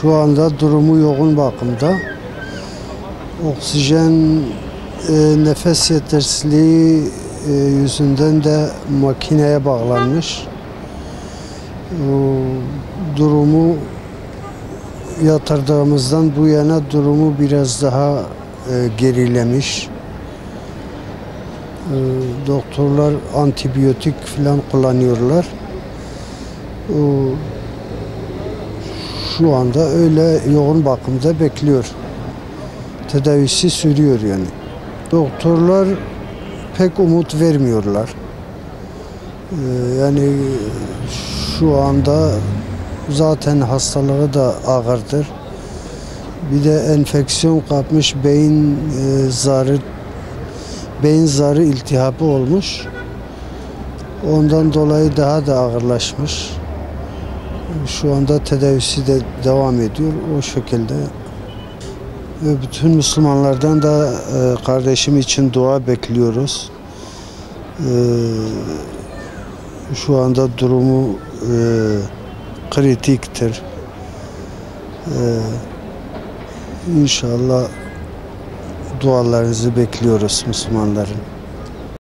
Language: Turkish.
Şu anda durumu yoğun bakımda. Oksijen, nefes yetersizliği yüzünden de makineye bağlanmış. Durumu yatırdığımızdan bu yana durumu biraz daha gerilemiş. Doktorlar antibiyotik falan kullanıyorlar. Şu anda öyle yoğun bakımda bekliyor. Tedavisi sürüyor yani. Doktorlar pek umut vermiyorlar. Yani şu anda zaten hastalığı da ağırdır. Bir de enfeksiyon kapmış, beyin zarı iltihabı olmuş. Ondan dolayı daha da ağırlaşmış. Şu anda tedavisi de devam ediyor o şekilde. Ve bütün Müslümanlardan da kardeşim için dua bekliyoruz. Şu anda durumu kritiktir. İnşallah dualarınızı bekliyoruz Müslümanların.